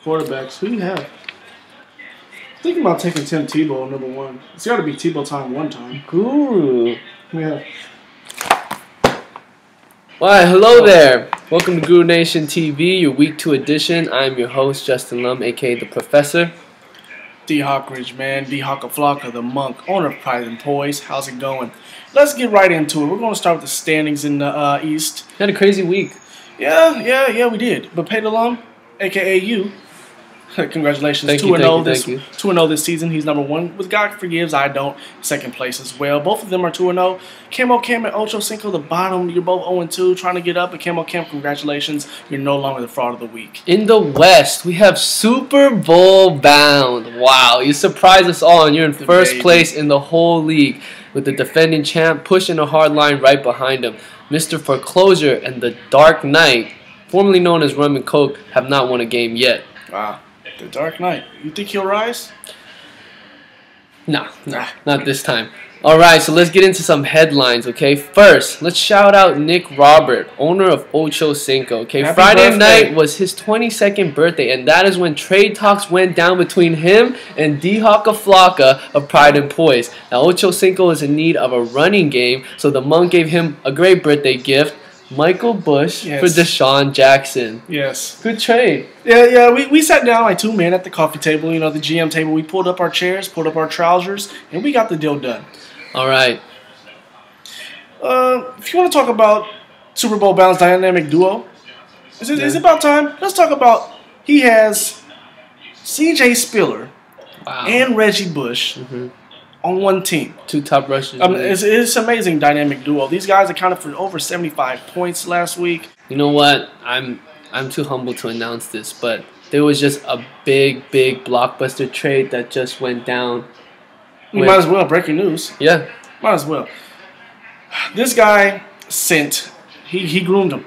Quarterbacks. Who do you have? Thinking about taking Tim Tebow number one. It's got to be Tebow time one time. Guru. Yeah. Why, hello there. Welcome to GuruNationTV, your week 2 edition. I'm your host, Justin Lum, aka the Professor. D Hawkridge, man. D Hawkaflocka, the monk, owner of Pride and Poise. How's it going? Let's get right into it. We're going to start with the standings in the East. Had a crazy week. Yeah, we did. But Pate Alum, aka you, congratulations. Thank 2-0 this season. He's number 1. With God Forgives, I don't. Second place as well. Both of them are 2-0. Camo Cam and Ocho Cinco, the bottom. You're both 0-2, trying to get up. But Camo Cam, congratulations. You're no longer the fraud of the week. In the West, we have Super Bowl bound. Wow, you surprised us all, and you're in first place in the whole league, with the defending champ pushing a hard line right behind him. Mr. Foreclosure and the Dark Knight, formerly known as Rum and Coke, have not won a game yet. Wow. The Dark Knight. You think he'll rise? Nah, not this time. Alright, so let's get into some headlines, okay? First, let's shout out Nick Robert, owner of Ocho Cinco, okay? Happy Friday birthday. night was his 22nd birthday, and that is when trade talks went down between him and D Hawkaflocka of Pride and Poise. Now, Ocho Cinco is in need of a running game, so the monk gave him a great birthday gift, Michael Bush for Deshaun Jackson. Yes. Good trade. Yeah, we sat down like 2 men at the coffee table, you know, the GM table. We pulled up our chairs, pulled up our trousers, and we got the deal done. All right. If you want to talk about Super Bowl bounds dynamic duo, is it about time? Let's talk about, he has C.J. Spiller and Reggie Bush on one team. 2 top rushers. It's amazing dynamic duo. These guys accounted for over 75 points last week. You know what? I'm too humble to announce this, but there was just a big blockbuster trade that just went down. You might as well. Breaking news. Yeah. Might as well. This guy sent. He groomed him.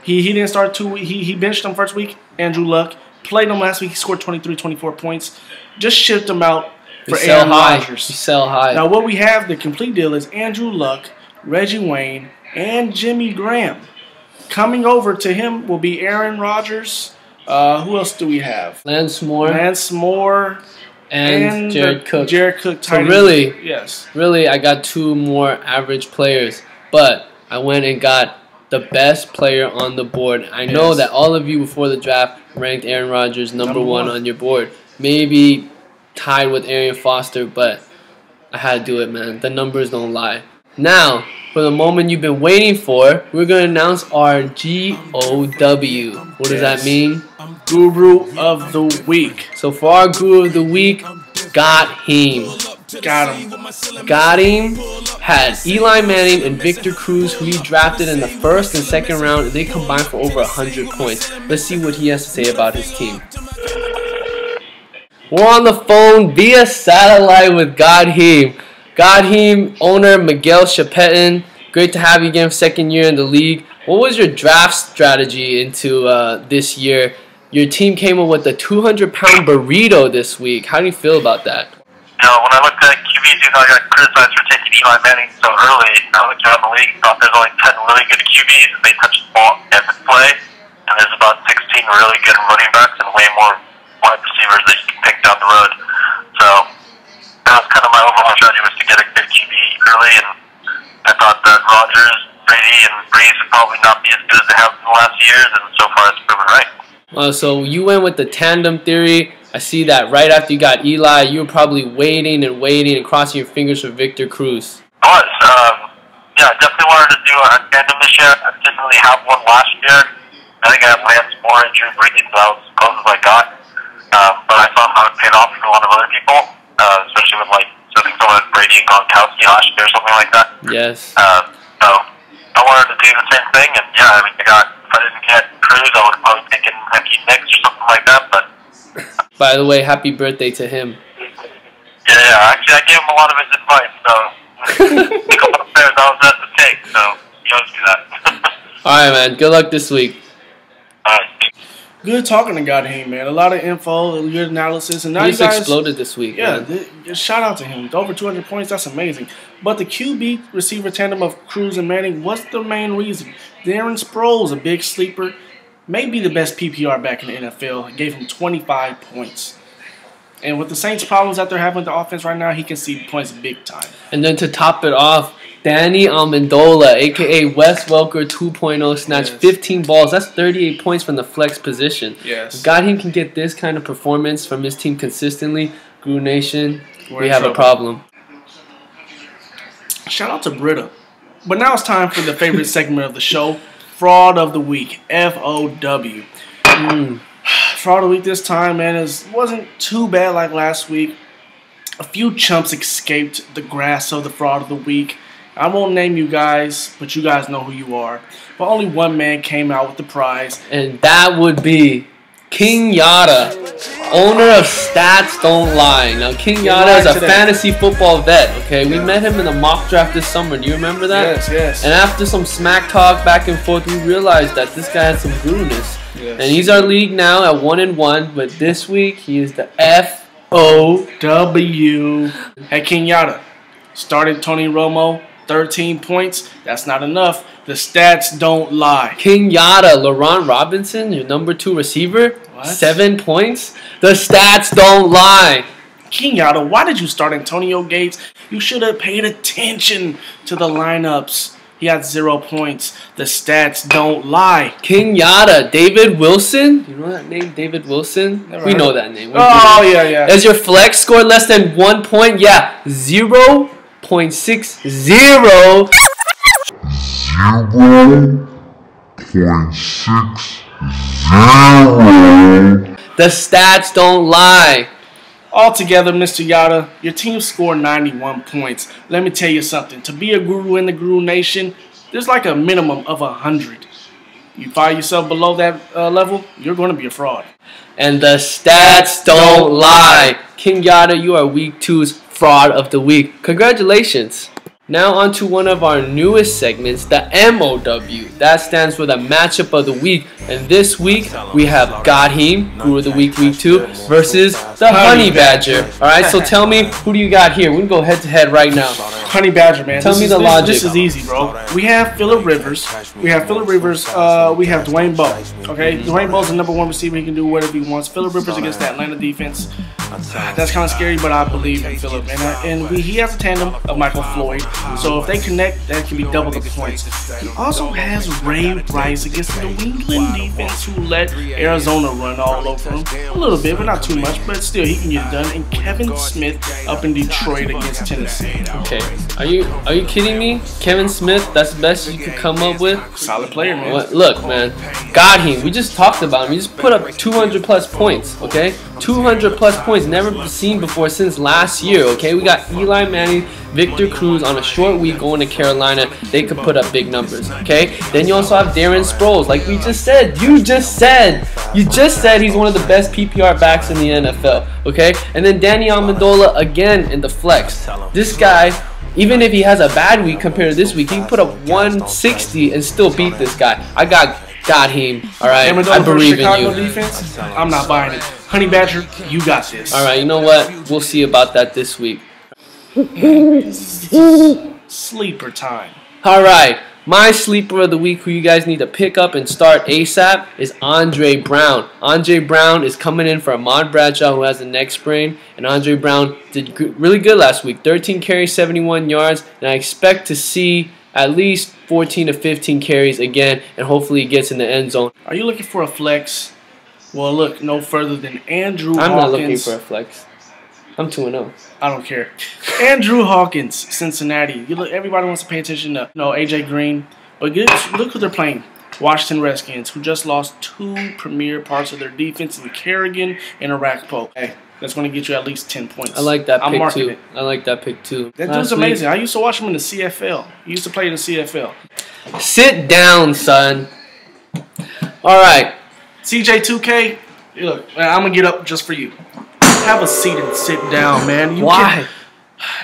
He didn't start 2 weeks. He benched him first week. Andrew Luck played him last week. He scored 23, 24 points. Just shipped him out for Aaron Rodgers. You sell high. Now what we have, the complete deal, is Andrew Luck, Reggie Wayne, and Jimmy Graham. Coming over to him will be Aaron Rodgers. Who else do we have? Lance Moore. And Jared Cook. So really, I got 2 more average players, but I went and got the best player on the board. I know that all of you before the draft ranked Aaron Rodgers number 1 on your board. Maybe tied with Arian Foster, but I had to do it, man. The numbers don't lie. Now, for the moment you've been waiting for, we're going to announce our GOW. What does that mean? Guru of the Week. So for our Guru of the Week, got him. Had Eli Manning and Victor Cruz, who he drafted in the 1st and 2nd round, and they combined for over 100 points. Let's see what he has to say about his team. We're on the phone via satellite with Godheem owner Miguel Chapetin. Great to have you again, 2nd year in the league. What was your draft strategy into this year? Your team came up with a 200-pound burrito this week. How do you feel about that? You know, when I looked at QBs, I got criticized for taking Eli Manning so early. I looked around the league and thought there's only 10 really good QBs, and they touch the ball every play. And there's about 16 really good running backs and way more wide receivers that you can pick down the road. So that was kind of my overall strategy, was to get a good QB early, and I thought that Rodgers, Brady, and Breeze would probably not be as good as they have in the last years, and so far it's proven right. So you went with the tandem theory. I see that right after you got Eli, you were probably waiting and crossing your fingers for Victor Cruz. I was. Yeah, I definitely wanted to do a tandem this year. I didn't really have one last year. I think I had Lance Moore and Drew Brees, so that was as close as I got. But I saw how it paid off for a lot of other people, especially with something like Brady and Gronkowski last year or something like that. Yes. So I wanted to do the same thing, and yeah, I mean, if I didn't get Cruz, I would have probably taken Hakeem Nicks or something like that. But by the way, happy birthday to him. Yeah. Actually, I gave him a lot of his advice, so a couple of players I was at to take, so he owes me that. All right, man. Good luck this week. All right. Good talking to Godheem, man. A lot of info, good analysis, and now he you guys exploded this week. Yeah, shout out to him. Over 200 points, that's amazing. But the QB receiver tandem of Cruz and Manning was the main reason. Darren Sproles, a big sleeper, maybe the best PPR back in the NFL. Gave him 25 points. And with the Saints' problems that they're having with the offense right now, he can see points big time. And then to top it off, Danny Amendola, a.k.a. Wes Welker 2.0, snatched 15 balls. That's 38 points from the flex position. Yes. If God can get this kind of performance from his team consistently, Guru Nation, we have trouble. a problem. Shout out to Britta. But now it's time for the favorite segment of the show, Fraud of the Week, FOW. Fraud of the Week this time, man, wasn't too bad like last week. A few chumps escaped the grasp of the Fraud of the Week. I won't name you guys, but you guys know who you are. But only one man came out with the prize. And that would be King Yada, owner of Stats Don't Lie. Now, King Yada is a fantasy football vet, okay? We met him in the mock draft this summer. Do you remember that? Yes, yes. And after some smack talk back and forth, we realized that this guy had some guru-ness. Yes. And he's our league now at 1-1, but this week he is the FOW. Hey, King Yada, started Tony Romo, 13 points. That's not enough. The stats don't lie. King Yada, Laurent Robinson, your number 2 receiver, What? 7 points. The stats don't lie. King Yada, why did you start Antonio Gates? You should have paid attention to the lineups. He had 0 points. The stats don't lie. King Yada, David Wilson. You know that name, David Wilson? We know that name. Oh, yeah. As your flex scored less than 1 point, yeah, 0.60. 0.60. The stats don't lie. Altogether, Mr. Yada, your team scored 91 points. Let me tell you something. To be a guru in the Guru Nation, there's like a minimum of 100. You find yourself below that level, you're going to be a fraud. And the stats don't lie. King Yada, you are week 2's fraud of the week. Congratulations. Now on to one of our newest segments, the MOW. That stands for the matchup of the week. And this week, we have Godheem, Guru of the Week, week 2, versus the Honey Badger. Alright, so tell me, who do you got here? We're going to go head to head right now. Honey Badger, man. Tell me the logic. This is easy, bro. We have Phillip Rivers. We have Dwayne Bowe. Okay? Dwayne Bowe's the number 1 receiver. He can do whatever he wants. Phillip Rivers against that Atlanta defense. That's kind of scary, but I believe in Phillip. And he has a tandem of Michael Floyd. So if they connect, that can be double the points. He also has Ray Rice against the New England defense, who let Arizona run all over him. A little bit, but not too much. But still, he can get it done. And Kevin Smith up in Detroit against Tennessee. Okay, are you kidding me? Kevin Smith, that's the best you could come up with? Solid player, man. Look, man, Godheem, we just talked about him. He just put up 200 plus points, okay? 200 plus points, never seen before since last year, okay? We got Eli Manning, Victor Cruz on a short week going to Carolina. They could put up big numbers, okay? Then you also have Darren Sproles, like we just said. You just said he's one of the best PPR backs in the NFL, okay? And then Danny Amendola again in the flex. This guy, even if he has a bad week compared to this week, he can put up 160 and still beat this guy. I got him, all right? I believe in you. Defense, I'm not buying it. Honey Badger, you got this. All right, you know what? We'll see about that this week. Sleeper time. All right, my sleeper of the week, who you guys need to pick up and start ASAP, is Andre Brown. Andre Brown is coming in for Ahmad Bradshaw, who has a neck sprain, and Andre Brown did really good last week. 13 carries, 71 yards, and I expect to see at least 14 to 15 carries again, and hopefully he gets in the end zone. Are you looking for a flex? Well, look no further than Andrew Hawkins. I'm not looking for a flex. I'm 2-0. I don't care. Andrew Hawkins, Cincinnati. Everybody wants to pay attention to AJ Green, but look who they're playing. Washington Redskins, who just lost 2 premier parts of their defense in Kerrigan and Arakpo. Hey, that's going to get you at least 10 points. I like that pick too. it. I like that pick too. That dude's amazing. I used to watch him in the CFL. He used to play in the CFL. Sit down, son. All right. CJ2K, look, I'm going to get up just for you. Have a seat and sit down, man. Why?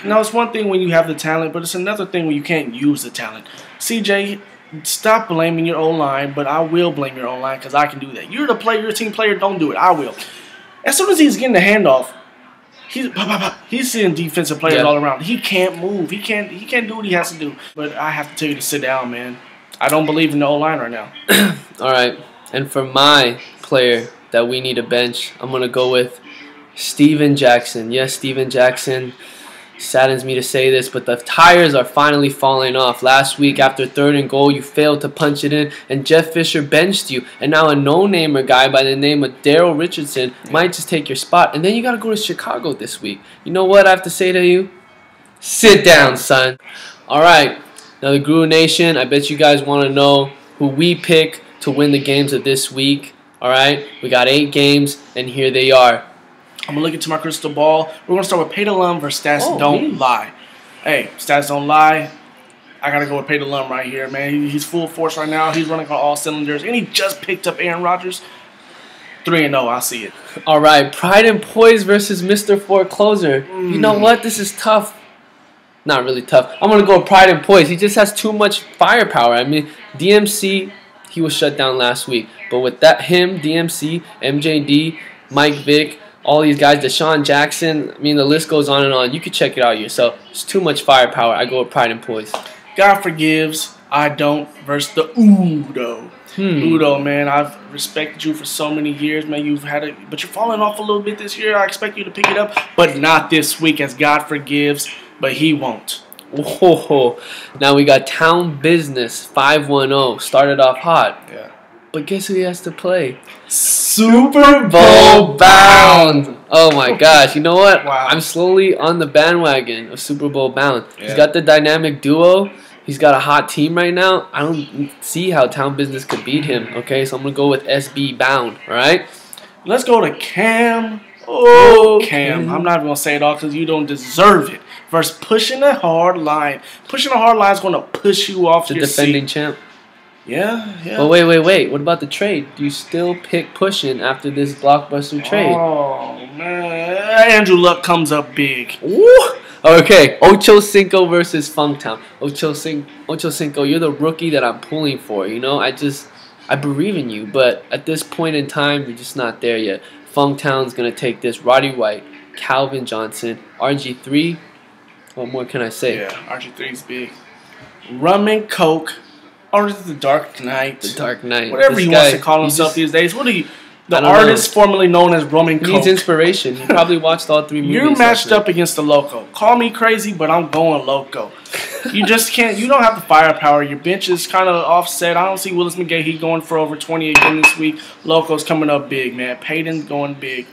No, it's one thing when you have the talent, but it's another thing when you can't use the talent. CJ, stop blaming your O-line, but I will blame your O-line because I can do that. You're the player, you're a team player, don't do it. I will. As soon as he's getting the handoff, he's seeing defensive players all around. He can't move. He can't do what he has to do. But I have to tell you to sit down, man. I don't believe in the O-line right now. All right. And for my player that we need to bench, I'm going to go with Steven Jackson. Yes, Steven Jackson. Saddens me to say this, but the tires are finally falling off. Last week, after 3rd and goal, you failed to punch it in, and Jeff Fisher benched you. And now a no-namer guy by the name of Daryl Richardson might just take your spot. And then you got to go to Chicago this week. You know what I have to say to you? Sit down, son. All right. Now, the Guru Nation, I bet you guys want to know who we pick to win the games of this week. All right. We got 8 games, and here they are. I'm going to look into my crystal ball. We're going to start with Pay to Lum versus Stats Don't Lie. Hey, Stats Don't Lie. I got to go with Pay to Lum right here, man. He's full force right now. He's running on all cylinders. And he just picked up Aaron Rodgers. 3-0, I'll see it. All right, Pride and Poise versus Mr. Forecloser. You know what? This is tough. Not really tough. I'm going to go with Pride and Poise. He just has too much firepower. I mean, DMC, he was shut down last week. But with that, him, DMC, MJD, Mike Vick, all these guys, Deshaun Jackson, I mean, the list goes on and on. You can check it out yourself. It's too much firepower. I go with Pride and Poise. God forgives, I don't, versus the Udo. Udo, man, I've respected you for so many years, man. You've had it, but you're falling off a little bit this year. I expect you to pick it up, but not this week, as God forgives, but He won't. Whoa. Now we got Town Business 5-1-0. Started off hot. Yeah. But guess who he has to play? Super Bowl bound. Oh my gosh. You know what? Wow. I'm slowly on the bandwagon of Super Bowl bound. Yeah. He's got the dynamic duo. He's got a hot team right now. I don't see how Town Business could beat him. Okay, so I'm going to go with SB bound. All right? Let's go to Cam. Oh, Cam. I'm not even going to say it all because you don't deserve it. Versus Pushing a Hard Line. Pushing a Hard Line is going to push you off The your defending seat. champ. Yeah. But wait. What about the trade? Do you still pick Pushing after this blockbuster trade? Oh, man. Andrew Luck comes up big. Woo! Okay, Ocho Cinco versus Funktown. Ocho Cinco, you're the rookie that I'm pulling for. You know, I believe in you, but at this point in time, you're just not there yet. Funktown's gonna take this. Roddy White, Calvin Johnson, RG3. What more can I say? Yeah, RG3 is big. Rum and Coke. Or is it the Dark Knight? The Dark Knight. Whatever This he guy, wants to call himself these days. What are you? The artist formerly known as Rum and He Coke. needs inspiration. You probably watched all 3 movies. You're matched up against the Loco. Call me crazy, but I'm going Loco. You just can't. You don't have the firepower. Your bench is kind of offset. I don't see Willis McGahee going for over 20 again this week. Loco's coming up big, man. Payton's going big.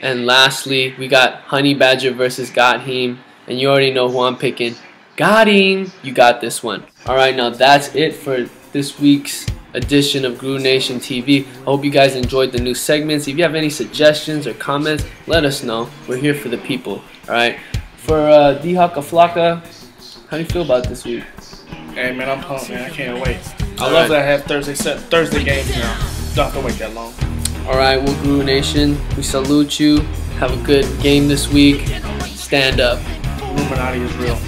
And lastly, we got Honey Badger versus Gotheem. And you already know who I'm picking. Gotheem. You got this one. All right, now that's it for this week's edition of Guru Nation TV. I hope you guys enjoyed the new segments. If you have any suggestions or comments, let us know. We're here for the people. All right. For D-Hawk Aflaka, how do you feel about this week? Hey, man, I'm pumped, man. I can't wait. I All love right. that I have Thursday games now. Don't have to wait that long. All right, well, Guru Nation, we salute you. Have a good game this week. Stand up. Illuminati is real.